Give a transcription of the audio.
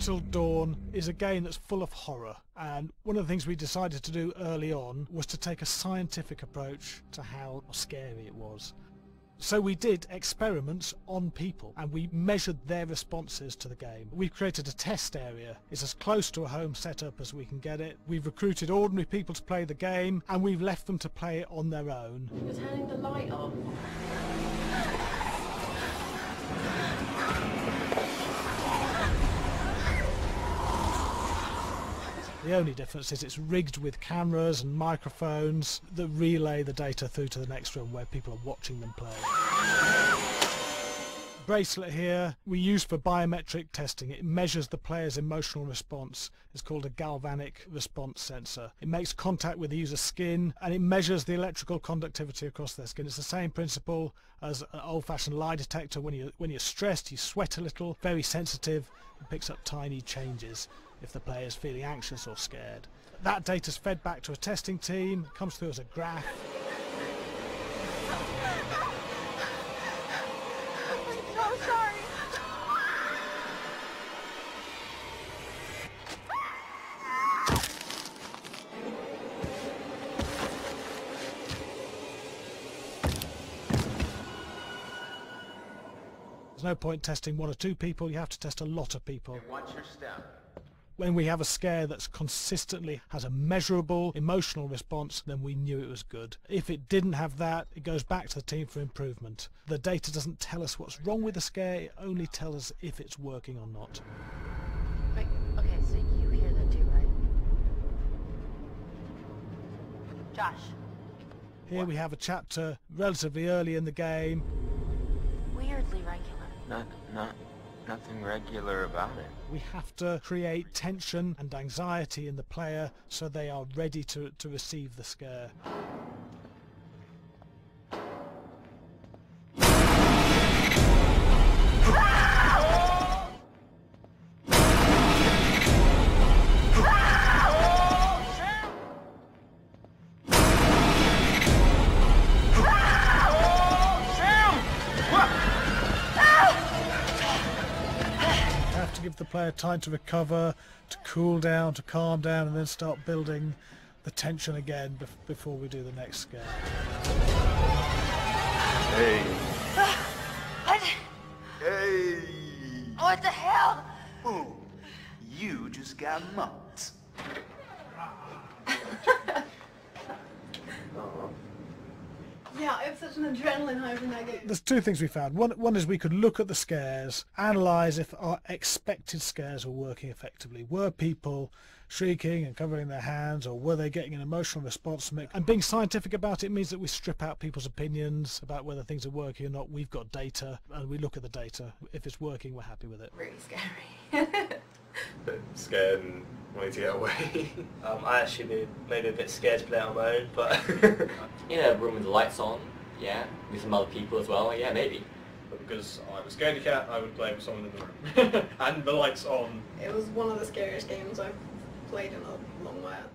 Till Dawn is a game that's full of horror, and one of the things we decided to do early on was to take a scientific approach to how scary it was. So we did experiments on people and we measured their responses to the game. We've created a test area. It's as close to a home setup as we can get it. We've recruited ordinary people to play the game and we've left them to play it on their own. You're turning the light off. The only difference is it's rigged with cameras and microphones that relay the data through to the next room where people are watching them play. Bracelet here we use for biometric testing. It measures the player's emotional response. It's called a galvanic response sensor. It makes contact with the user's skin and it measures the electrical conductivity across their skin. It's the same principle as an old-fashioned lie detector. When you're stressed, you sweat a little, very sensitive, it picks up tiny changes if the player is feeling anxious or scared. That data is fed back to a testing team, comes through as a graph. I'm so sorry. There's no point testing one or two people, you have to test a lot of people. Watch your step. When we have a scare that's consistently has a measurable emotional response, then we knew it was good. If it didn't have that, it goes back to the team for improvement. The data doesn't tell us what's wrong with the scare, it only tells us if it's working or not. Wait, okay, so you hear that too, right? Josh. Here we have a chapter relatively early in the game. Weirdly regular. Nothing regular about it. We have to create tension and anxiety in the player so they are ready to receive the scare. Give the player time to recover, to cool down, to calm down, and then start building the tension again before we do the next scare. Hey. What? Hey. What the hell? Ooh, you just got mugged. Yeah, I have such an adrenaline high from that game. There's two things we found. One is we could look at the scares, analyse if our expected scares were working effectively. Were people shrieking and covering their hands, or were they getting an emotional response from it? And being scientific about it means that we strip out people's opinions about whether things are working or not. We've got data, and we look at the data. If it's working, we're happy with it. Really scary. Bit scared and wanting to get away. I actually maybe a bit scared to play on my own, but in a room with the lights on, yeah, with some other people as well, yeah, maybe. But because I was scared of cat, I would play with someone in the room. And the lights on. It was one of the scariest games I've played in a long while.